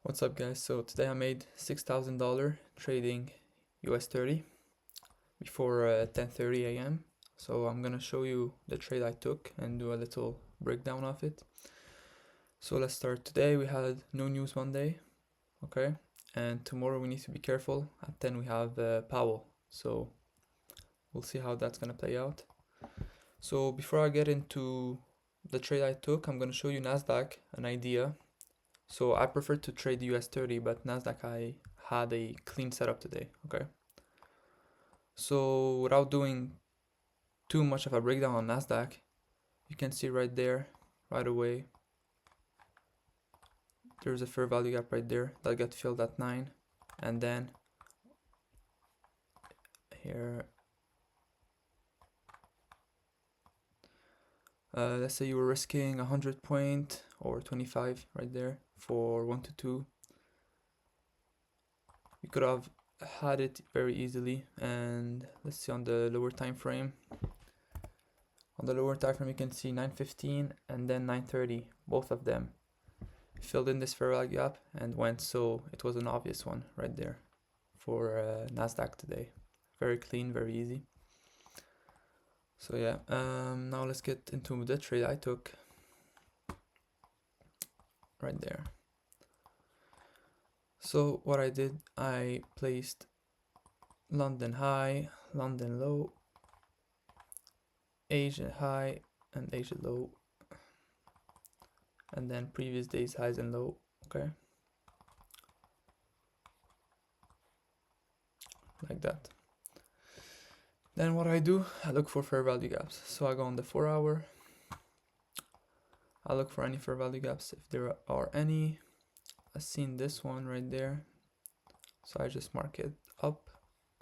What's up, guys? So today I made $6,000 trading US30 before 10:30 a.m. So I'm gonna show you the trade I took and do a little breakdown of it. So let's start. Today we had no news Monday, okay? And tomorrow we need to be careful. At 10 we have Powell. So we'll see how that's gonna play out. So before I get into the trade I took, I'm gonna show you Nasdaq, an idea. So I prefer to trade US30, but Nasdaq I had a clean setup today, okay? So without doing too much of a breakdown on Nasdaq, you can see right there, right away, there's a fair value gap right there that got filled at 9. And then here, let's say you were risking 100 point or 25 right there for 1 to 2. You could have had it very easily. And let's see on the lower time frame. On the lower time frame you can see 9:15 and then 9:30, both of them filled in this fair value gap and went, so it was an obvious one right there for Nasdaq today. Very clean, very easy. So yeah, now let's get into the trade I took right there. So what I did, I placed London high, London low, Asia high and Asia low, and then previous days highs and low, okay, like that. Then what I do, I look for fair value gaps. So I go on the 4-hour, I look for any fair value gaps if there are any. I seen this one right there, so I just mark it up.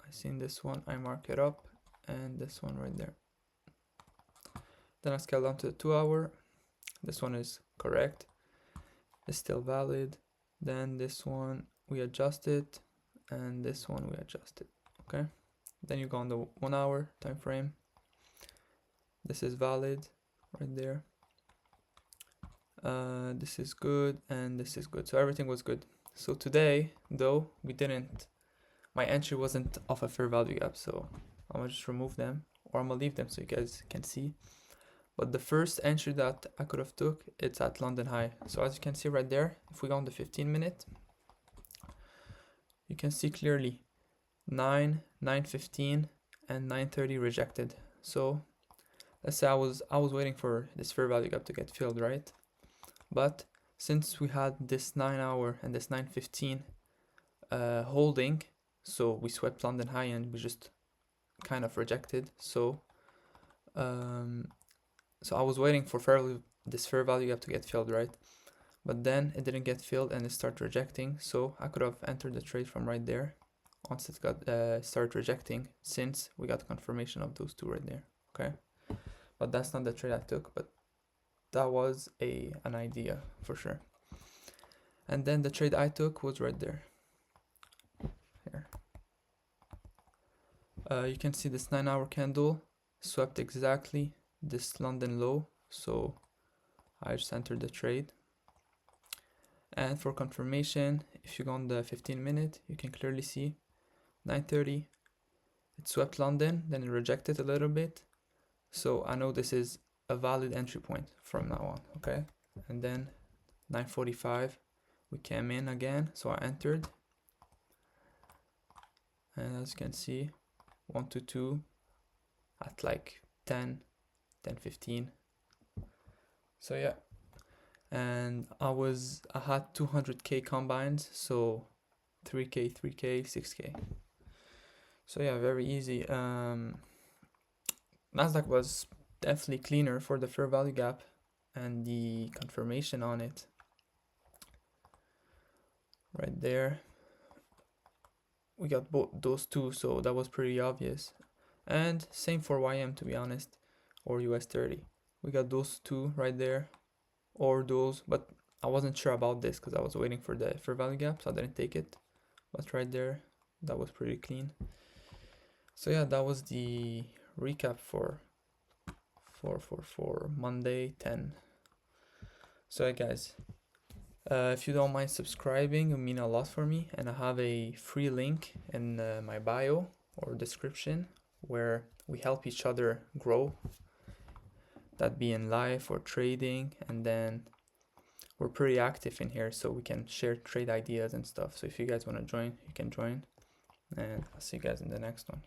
I seen this one, I mark it up, and this one right there. Then I scale down to the 2-hour. This one is correct, it's still valid. Then this one we adjust it, and this one we adjust it, okay. Then you go on the 1-hour time frame. This is valid right there. This is good and this is good, so everything was good. So today though, my entry wasn't off a fair value gap, so I'm gonna just remove them, or I'm gonna leave them so you guys can see. But the first entry that I could have took, it's at London high. So as you can see right there, if we go on the 15-minute, you can see clearly 9, 9:15 and 9:30 rejected. So let's say I was waiting for this fair value gap to get filled, right? But since we had this 9-hour and this 9:15 holding, so we swept London high and we just kind of rejected. So I was waiting for this fair value gap to get filled, right? But then it didn't get filled and it started rejecting. So I could have entered the trade from right there once it got started rejecting, since we got confirmation of those two right there, okay. But that's not the trade I took, but that was an idea for sure. And then the trade I took was right there, here. You can see this 9-hour candle swept exactly this London low, so I just entered the trade. And for confirmation, if you go on the 15-minute, you can clearly see 9:30 it swept London, then it rejected a little bit, so I know this is a valid entry point from now on, okay. And then 9:45 we came in again, so I entered, and as you can see 1 to 2 at like 10:15. So yeah, and I had 200k combines, so 3k 3k 6k. So yeah, very easy. Nasdaq was definitely cleaner for the fair value gap and the confirmation on it right there. We got both those two, so that was pretty obvious. And same for YM, to be honest, or US30. We got those two right there, or those, but I wasn't sure about this because I was waiting for the fair value gap, so I didn't take it. But right there, that was pretty clean. So yeah, that was the recap for Monday 10. So yeah, guys, If you don't mind subscribing, it would mean a lot for me. And I have a free link in my bio or description where we help each other grow. That be in life or trading, and then we're pretty active in here, so we can share trade ideas and stuff. So if you guys want to join, you can join, and I'll see you guys in the next one.